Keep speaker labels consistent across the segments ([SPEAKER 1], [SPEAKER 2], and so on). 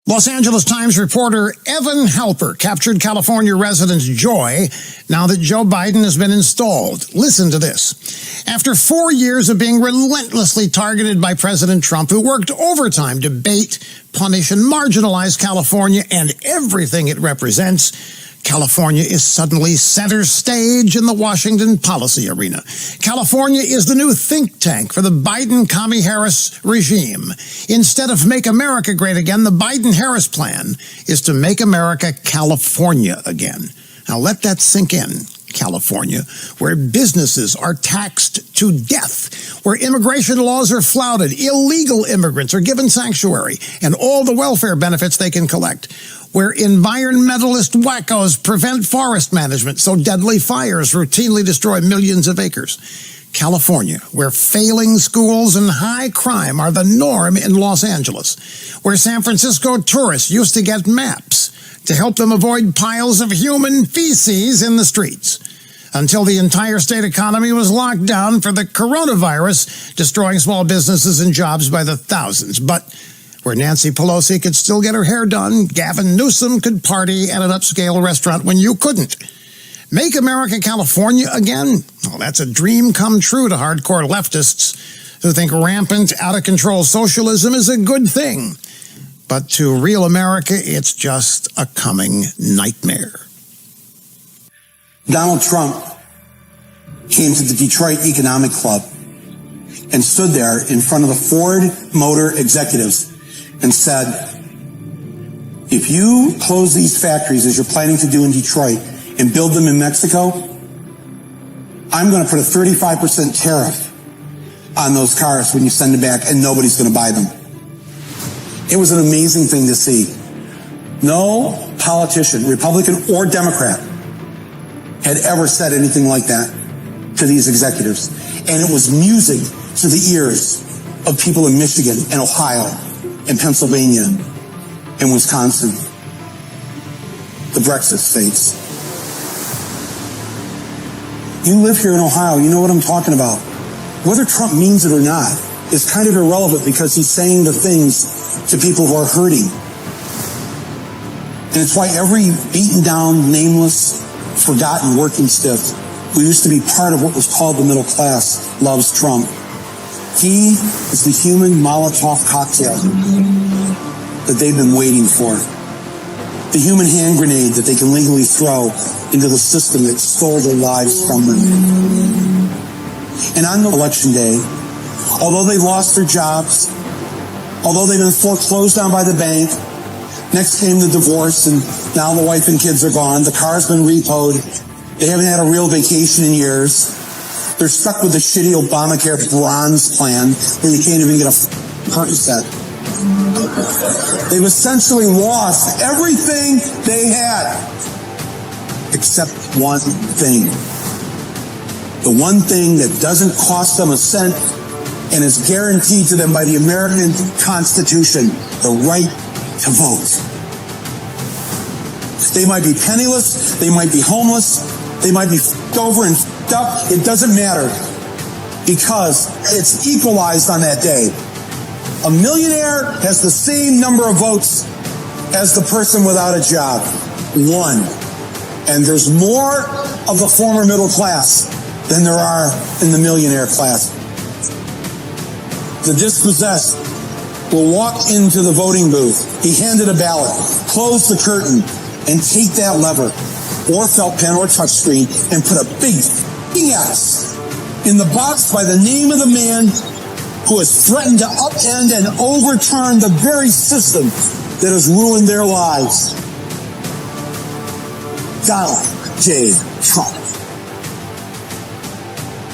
[SPEAKER 1] Los Angeles Times reporter Evan Halper captured California residents' joy now that Joe Biden has been installed. Listen to this. After 4 years of being relentlessly targeted by President Trump, who worked overtime to bait, punish, and marginalize California and everything it represents, California is suddenly center stage in the Washington policy arena. California is the new think tank for the Biden-Harris regime. Instead of Make America Great Again, the Biden-Harris plan is to make America California again. Now let that sink in. California, where businesses are taxed to death, where immigration laws are flouted, illegal immigrants are given sanctuary and all the welfare benefits they can collect, where environmentalist wackos prevent forest management so deadly fires routinely destroy millions of acres. California, where failing schools and high crime are the norm in Los Angeles, where San Francisco tourists used to get maps to help them avoid piles of human feces in the streets, until the entire state economy was locked down for the coronavirus, destroying small businesses and jobs by the thousands. But where Nancy Pelosi could still get her hair done, Gavin Newsom could party at an upscale restaurant when you couldn't. Make America California again? Well, that's a dream come true to hardcore leftists who think rampant, out-of-control socialism is a good thing. But to real America, it's just a coming nightmare.
[SPEAKER 2] Donald Trump came to the Detroit Economic Club and stood there in front of the Ford Motor executives and said, if you close these factories as you're planning to do in Detroit and build them in Mexico, I'm going to put a 35% tariff on those cars when you send them back, and nobody's going to buy them. It was an amazing thing to see. No politician, Republican or Democrat, had ever said anything like that to these executives. And it was music to the ears of people in Michigan and Ohio and Pennsylvania and Wisconsin, the Brexit states. You live here in Ohio, you know what I'm talking about. Whether Trump means it or not is kind of irrelevant, because he's saying the things to people who are hurting. And it's why every beaten down, nameless, forgotten working stiff who used to be part of what was called the middle class loves Trump. He is the human Molotov cocktail that they've been waiting for. The human hand grenade that they can legally throw into the system that stole their lives from them. And on election day, although they lost their jobs, although they've been foreclosed on by the bank, next came the divorce, and now the wife and kids are gone. The car's been repoed. They haven't had a real vacation in years. They're stuck with the shitty Obamacare bronze plan where you can't even get a curtain set. They've essentially lost everything they had, except one thing. The one thing that doesn't cost them a cent and is guaranteed to them by the American Constitution, the right to vote. They might be penniless, they might be homeless, they might be f***ed over and f***ed up. It doesn't matter, because it's equalized on that day. A millionaire has the same number of votes as the person without a job. One. And there's more of the former middle class than there are in the millionaire class. The dispossessed will walk into the voting booth, be handed a ballot, close the curtain, and take that lever, or felt pen or touchscreen, and put a big X in the box by the name of the man who has threatened to upend and overturn the very system that has ruined their lives. Donald J. Trump.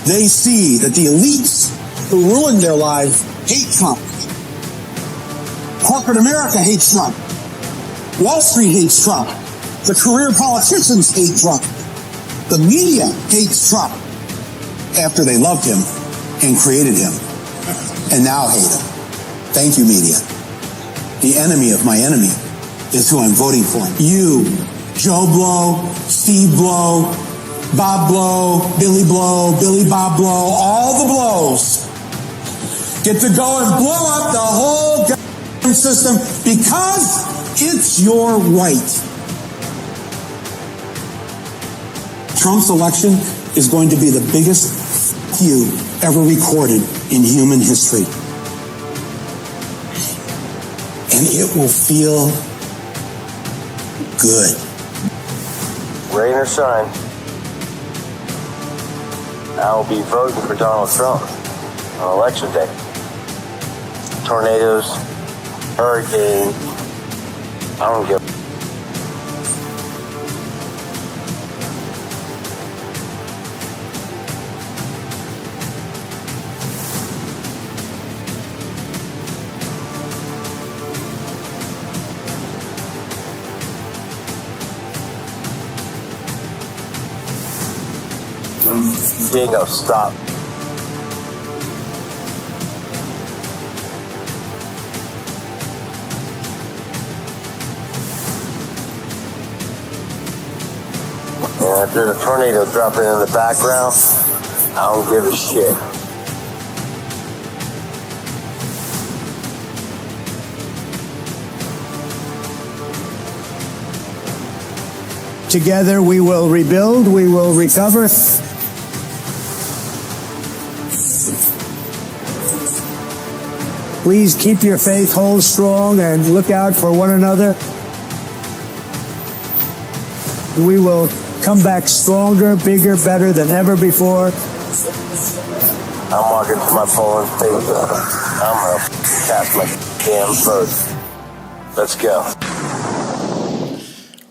[SPEAKER 2] They see that the elites who ruined their lives hate Trump. Corporate America hates Trump. Wall Street hates Trump. The career politicians hate Trump. The media hates Trump after they loved him and created him, and now hate him. Thank you, media. The enemy of my enemy is who I'm voting for. You, Joe Blow, Steve Blow, Bob Blow, Billy Bob Blow, all the blows get to go and blow up the whole system because It's your right. Trump's election is going to be the biggest feud ever recorded in human history. And it will feel good.
[SPEAKER 3] Rain or shine, I'll be voting for Donald Trump on election day. Tornadoes, hurricane, I don't give. You ain't gonna stop. And if there's a tornado dropping in the background, I don't give a shit.
[SPEAKER 4] Together we will rebuild, we will recover. Please keep your faith, hold strong, and look out for one another. We will come back stronger, bigger, better than ever before.
[SPEAKER 3] I'm walking to my polling station. I'm gonna cast my damn vote. Let's go.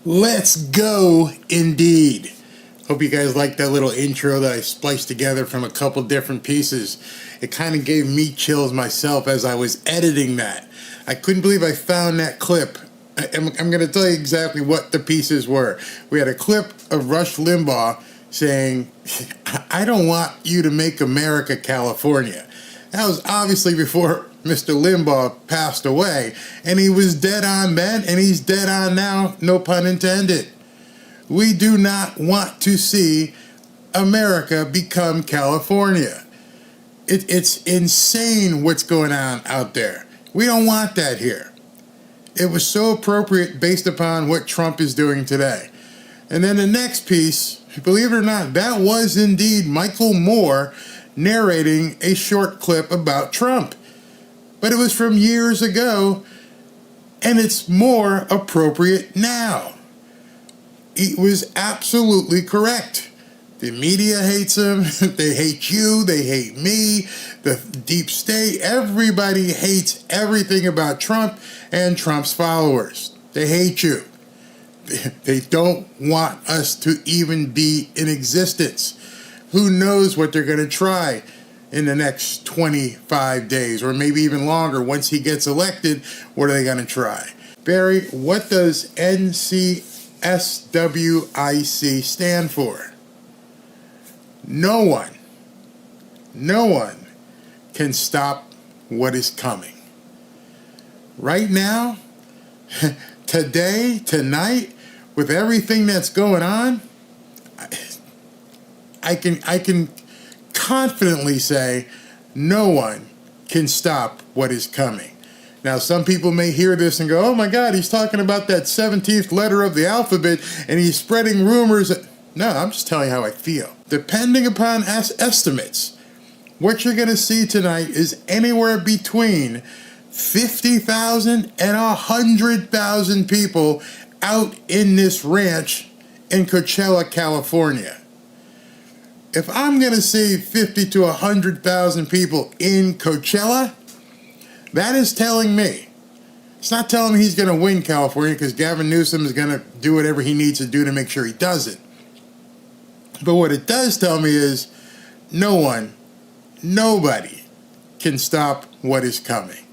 [SPEAKER 5] Let's go, indeed. Hope you guys liked that little intro that I spliced together from a couple different pieces. It kind of gave me chills myself as I was editing that. I couldn't believe I found that clip. I'm going to tell you exactly what the pieces were. We had a clip of Rush Limbaugh saying, I don't want you to make America California. That was obviously before Mr. Limbaugh passed away, and he was dead on then, and he's dead on now, no pun intended. We do not want to see America become California. It's insane what's going on out there. We don't want that here. It was so appropriate based upon what Trump is doing today. And then the next piece, believe it or not, that was indeed Michael Moore narrating a short clip about Trump. But it was from years ago, and it's more appropriate now. It was absolutely correct. The media hates him. They hate you. They hate me. The deep state. Everybody hates everything about Trump and Trump's followers. They hate you. They don't want us to even be in existence. Who knows what they're going to try in the next 25 days or maybe even longer once he gets elected? What are they going to try? Barry, what does NCSWIC stand for? No one can stop what is coming. Right now, today, tonight, with everything that's going on, I can confidently say no one can stop what is coming. Now, some people may hear this and go, oh my God, he's talking about that 17th letter of the alphabet and he's spreading rumors. No, I'm just telling you how I feel. Depending upon estimates, what you're going to see tonight is anywhere between 50,000 and 100,000 people out in this ranch in Coachella, California. If I'm going to see 50 to 100,000 people in Coachella, that is telling me. It's not telling me he's going to win California because Gavin Newsom is going to do whatever he needs to do to make sure he does it. But what it does tell me is nobody can stop what is coming.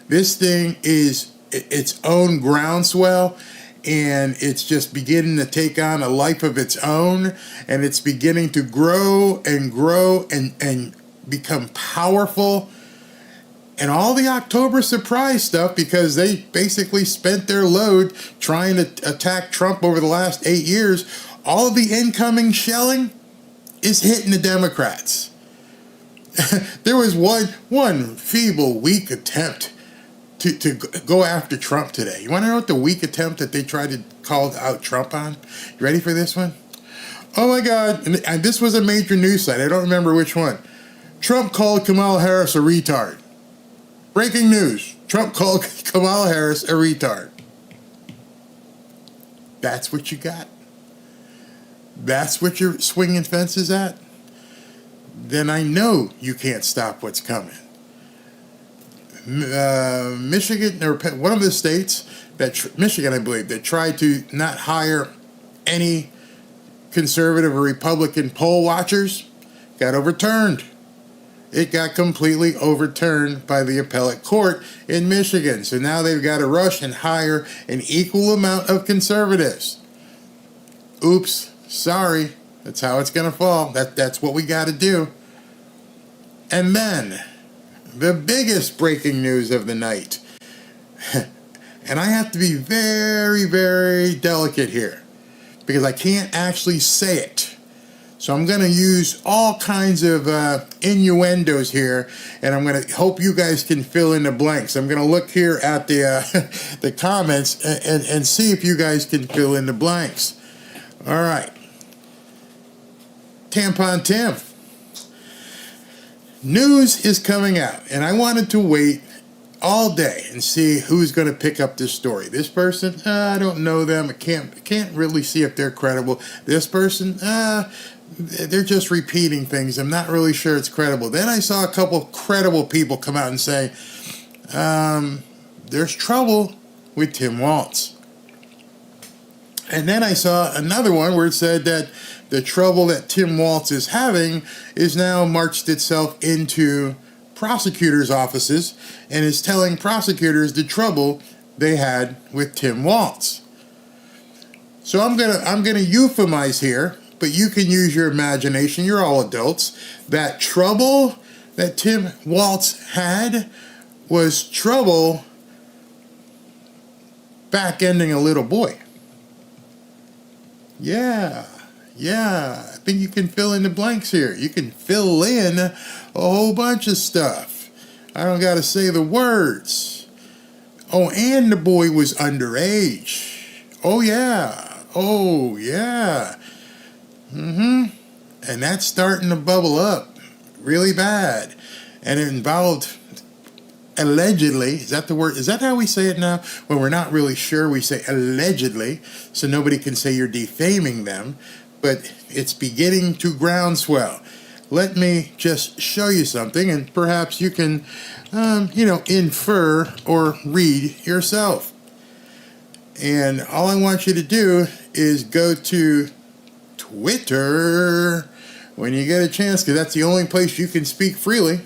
[SPEAKER 5] This thing is its own groundswell, and it's just beginning to take on a life of its own, and it's beginning to grow and grow and become powerful. And all the October surprise stuff, because they basically spent their load trying to attack Trump over the last 8 years, all of the incoming shelling is hitting the Democrats. There was one feeble, weak attempt to go after Trump today. You want to know what the weak attempt that they tried to call out Trump on? You ready for this one? Oh my God. And this was a major news site. I don't remember which one. Trump called Kamala Harris a retard. Breaking news. Trump called Kamala Harris a retard. That's what you got? That's what you're swinging fences at? Then I know you can't stop what's coming. Michigan, or one of the states, Michigan, I believe, that tried to not hire any conservative or Republican poll watchers, got overturned. It got completely overturned by the appellate court in Michigan. So now they've got to rush and hire an equal amount of conservatives. Oops, sorry. That's how it's going to fall. That's what we got to do. And then, the biggest breaking news of the night. And I have to be very, very delicate here, because I can't actually say it. So I'm going to use all kinds of innuendos here, and I'm going to hope you guys can fill in the blanks. I'm going to look here at the the comments and see if you guys can fill in the blanks. All right. Tampon Tim. News is coming out, and I wanted to wait all day and see who's going to pick up this story. This person, I don't know them. I can't really see if they're credible. This person, they're just repeating things. I'm not really sure it's credible. Then I saw a couple credible people come out and say, there's trouble with Tim Walz. And then I saw another one where it said that the trouble that Tim Walz is having is now marched itself into prosecutors' offices and is telling prosecutors the trouble they had with Tim Walz. So I'm gonna euphemize here, but you can use your imagination. You're all adults. That trouble that Tim Walz had was trouble back-ending a little boy. Yeah. I think you can fill in the blanks here. You can fill in a whole bunch of stuff. I don't got to say the words. Oh, and the boy was underage. Oh, yeah. And that's starting to bubble up really bad. And it involved, allegedly, is that the word? Is that how we say it now? When we're not really sure, we say allegedly, so nobody can say you're defaming them. But it's beginning to groundswell. Let me just show you something, and perhaps you can, infer or read yourself. And all I want you to do is go to Twitter when you get a chance, because that's the only place you can speak freely.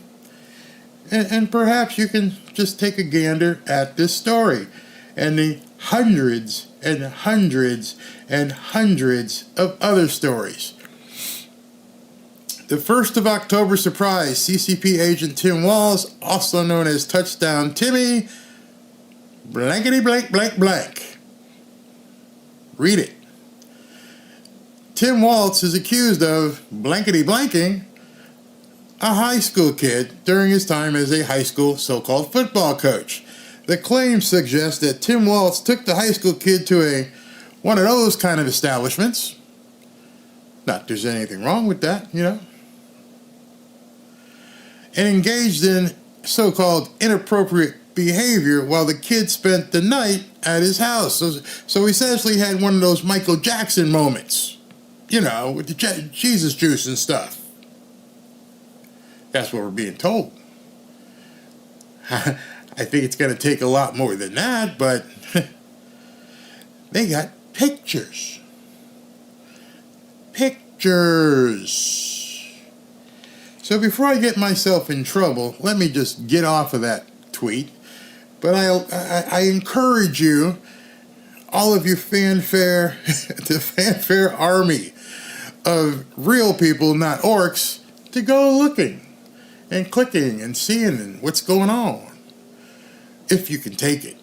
[SPEAKER 5] And perhaps you can just take a gander at this story and the hundreds and hundreds and hundreds of other stories. The 1st of October surprise, CCP agent Tim Walz, also known as Touchdown Timmy, blankety blank blank blank. Read it. Tim Walz is accused of blankety blanking a high school kid during his time as a high school so-called football coach. The claim suggests that Tim Walz took the high school kid to one of those kind of establishments. Not there's anything wrong with that, and engaged in so-called inappropriate behavior while the kid spent the night at his house. So essentially had one of those Michael Jackson moments, with the Jesus juice and stuff. That's what we're being told. I think it's going to take a lot more than that, but they got pictures. So before I get myself in trouble, let me just get off of that tweet. But I encourage you, all of you fanfare, the fanfare army of real people, not orcs, to go looking and clicking and seeing what's going on, if you can take it.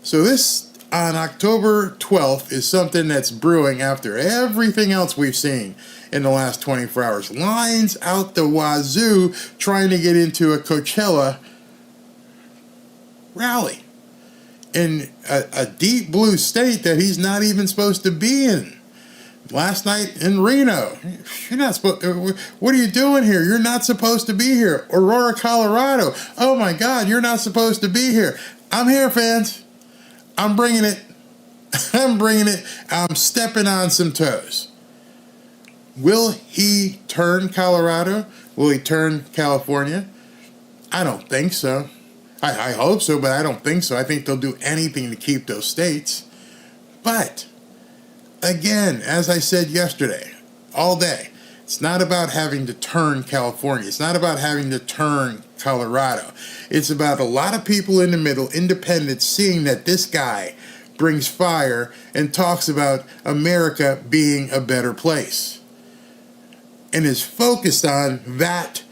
[SPEAKER 5] So this, on October 12th, is something that's brewing after everything else we've seen in the last 24 hours. Lines out the wazoo trying to get into a Coachella rally in a deep blue state that he's not even supposed to be in. Last night in Reno, you're not supposed. What are you doing here? You're not supposed to be here. Aurora, Colorado. Oh my God, you're not supposed to be here. I'm here, fans. I'm bringing it. I'm bringing it. I'm stepping on some toes. Will he turn Colorado? Will he turn California? I don't think so. I hope so, but I don't think so. I think they'll do anything to keep those states. But again, as I said yesterday, all day, it's not about having to turn California. It's not about having to turn Colorado. It's about a lot of people in the middle, independents, seeing that this guy brings fire and talks about America being a better place and is focused on that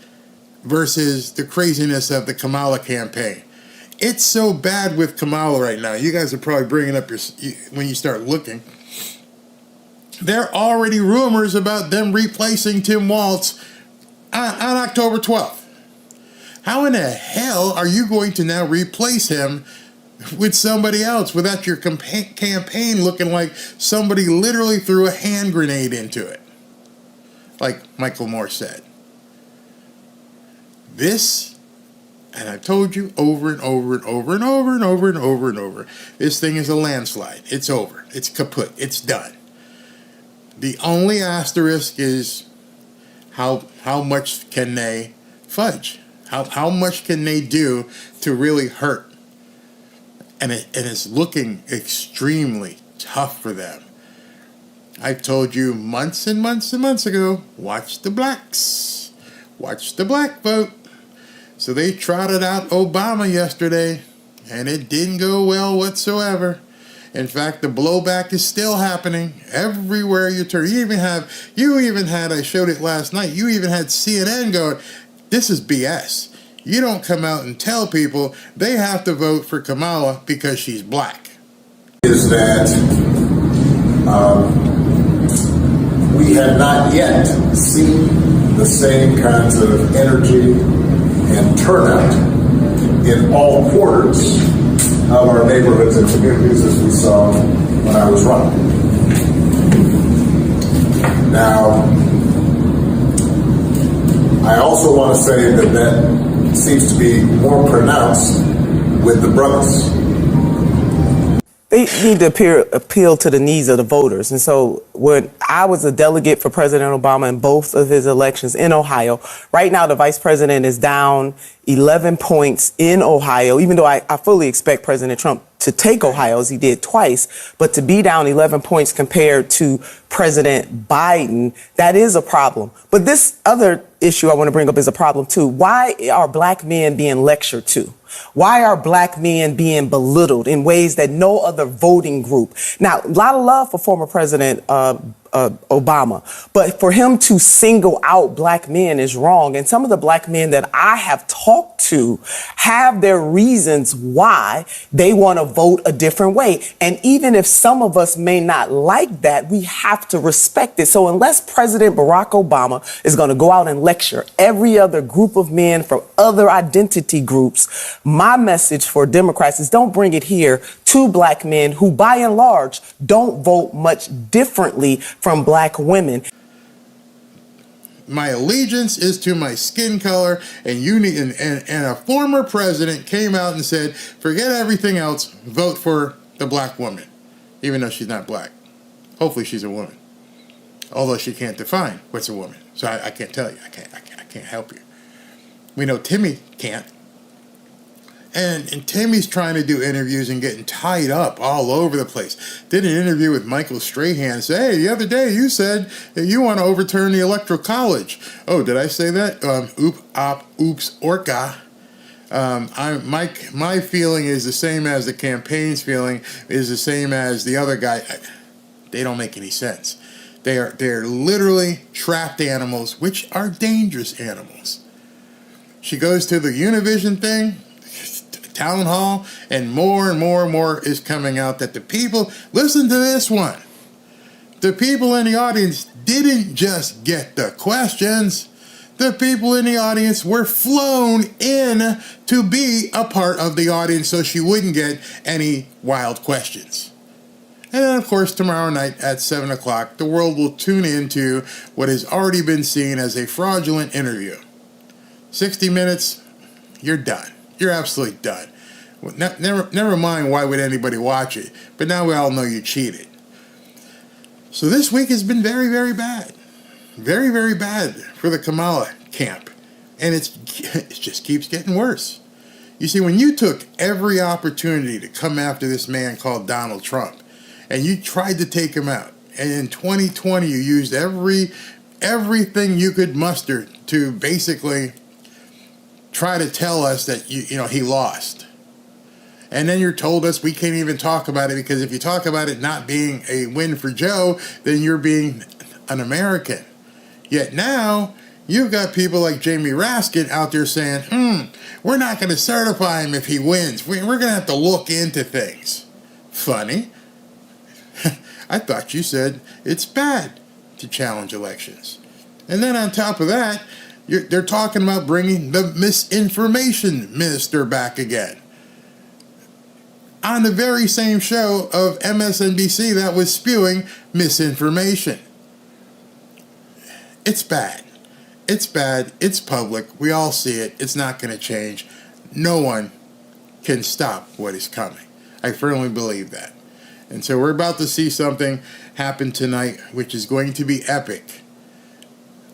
[SPEAKER 5] versus the craziness of the Kamala campaign. It's so bad with Kamala right now. You guys are probably bringing up when you start looking. There are already rumors about them replacing Tim Walz on October 12th. How in the hell are you going to now replace him with somebody else without your campaign looking like somebody literally threw a hand grenade into it? Like Michael Moore said. This, and I've told you over and over and over and over and over and over and over, this thing is a landslide. It's over. It's kaput. It's done. The only asterisk is how much can they fudge? How much can they do to really hurt? And it's looking extremely tough for them. I told you months and months and months ago, watch the blacks. Watch the black vote. So they trotted out Obama yesterday, and it didn't go well whatsoever. In fact, the blowback is still happening everywhere you turn. You even had, I showed it last night, you even had CNN going, this is BS. You don't come out and tell people they have to vote for Kamala because she's black.
[SPEAKER 6] Is that we have not yet seen the same kinds of energy and turnout in all quarters of our neighborhoods and communities as we saw when I was running. Now, I also want to say that seems to be more pronounced with the brothers.
[SPEAKER 7] They need to appeal to the needs of the voters. And so when I was a delegate for President Obama in both of his elections in Ohio, right now the vice president is down 11 points in Ohio, even though I fully expect President Trump to take Ohio as he did twice, but to be down 11 points compared to President Biden, that is a problem. But this other issue I want to bring up is a problem too. Why are black men being lectured to? Why are black men being belittled in ways that no other voting group? Now, a lot of love for former President Obama, but for him to single out black men is wrong. And some of the black men that I have talked to have their reasons why they want to vote a different way. And even if some of us may not like that, we have to respect it. So unless President Barack Obama is going to go out and lecture every other group of men from other identity groups, my message for Democrats is don't bring it here to black men who, by and large, don't vote much differently from black women.
[SPEAKER 5] My allegiance is to my skin color, and you need, and a former president came out and said, forget everything else, vote for the black woman, even though she's not black. Hopefully she's a woman, although she can't define what's a woman. So I can't tell you. I can't help you. We know Timmy can't. And Timmy's trying to do interviews and getting tied up all over the place. Did an interview with Michael Strahan. Say, hey, the other day you said that you want to overturn the Electoral College. Oh, did I say that? Oops, orca. My feeling is the same as the campaign's feeling, is the same as the other guy. They don't make any sense. They're literally trapped animals, which are dangerous animals. She goes to the Univision thing, town hall, and more is coming out that the people, listen to this one, the people in the audience didn't just get the questions, The people in the audience were flown in to be a part of the audience so she wouldn't get any wild questions. And then, of course, tomorrow night at 7 o'clock, the world will tune into what has already been seen as a fraudulent interview. 60 minutes, you're done. You're absolutely done. Never mind why would anybody watch it, but now we all know you cheated. So this week has been very, very bad. Very, very bad for the Kamala camp. And it just keeps getting worse. You see, when you took every opportunity to come after this man called Donald Trump, and you tried to take him out, and in 2020 you used everything you could muster to basically try to tell us that he lost. And then you're told us we can't even talk about it because if you talk about it not being a win for Joe, then you're being an American. Yet now, you've got people like Jamie Raskin out there saying, we're not going to certify him if he wins. We're going to have to look into things. Funny. I thought you said it's bad to challenge elections. And then on top of that, they're talking about bringing the misinformation minister back again. On the very same show of MSNBC that was spewing misinformation. It's bad. It's bad. It's public. We all see it. It's not going to change. No one can stop what is coming. I firmly believe that. And so we're about to see something happen tonight, which is going to be epic.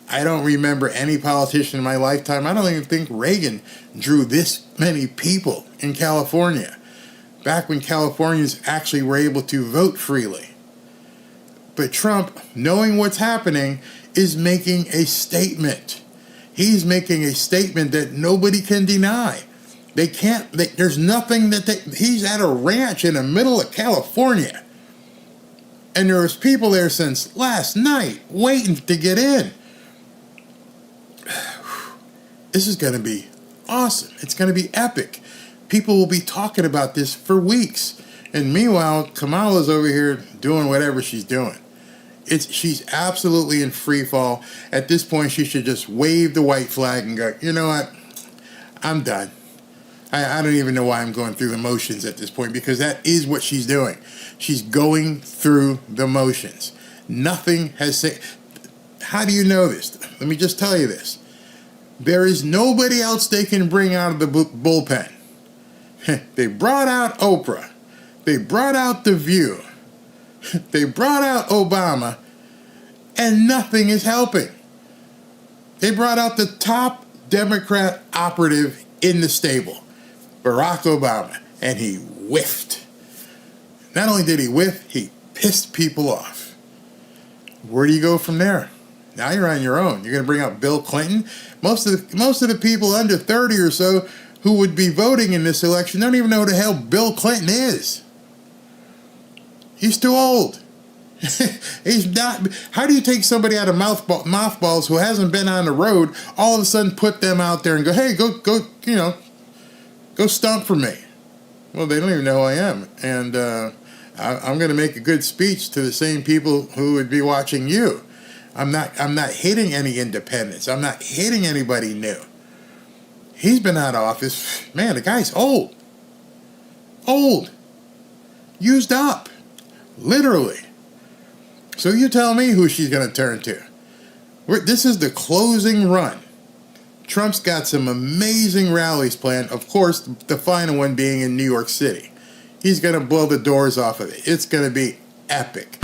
[SPEAKER 5] I don't remember any politician in my lifetime. I don't even think Reagan drew this many people in California, back when Californians actually were able to vote freely. But Trump, knowing what's happening, is making a statement. He's making a statement that nobody can deny. There's nothing he's at a ranch in the middle of California. And there was people there since last night waiting to get in. This is going to be awesome. It's going to be epic. People will be talking about this for weeks. And meanwhile, Kamala's over here doing whatever she's doing. She's absolutely in free fall. At this point, she should just wave the white flag and go, you know what? I'm done. I don't even know why I'm going through the motions at this point, because that is what she's doing. She's going through the motions. Nothing has said. How do you know this? Let me just tell you this. There is nobody else they can bring out of the bullpen. They brought out Oprah. They brought out The View. They brought out Obama. And nothing is helping. They brought out the top Democrat operative in the stable, Barack Obama, and he whiffed. Not only did he whiff, he pissed people off. Where do you go from there? Now you're on your own. You're going to bring out Bill Clinton? Most of the people under 30 or so who would be voting in this election don't even know who the hell Bill Clinton is. He's too old. He's not. How do you take somebody out of mothballs who hasn't been on the road, all of a sudden put them out there and go, hey, go stomp for me? Well, they don't even know who I am. And I'm going to make a good speech to the same people who would be watching you. I'm not hitting any independents. I'm not hitting anybody new. He's been out of office. Man, the guy's old. Old. Used up. Literally. So you tell me who she's going to turn to. This is the closing run. Trump's got some amazing rallies planned. Of course, the final one being in New York City. He's going to blow the doors off of it. It's going to be epic.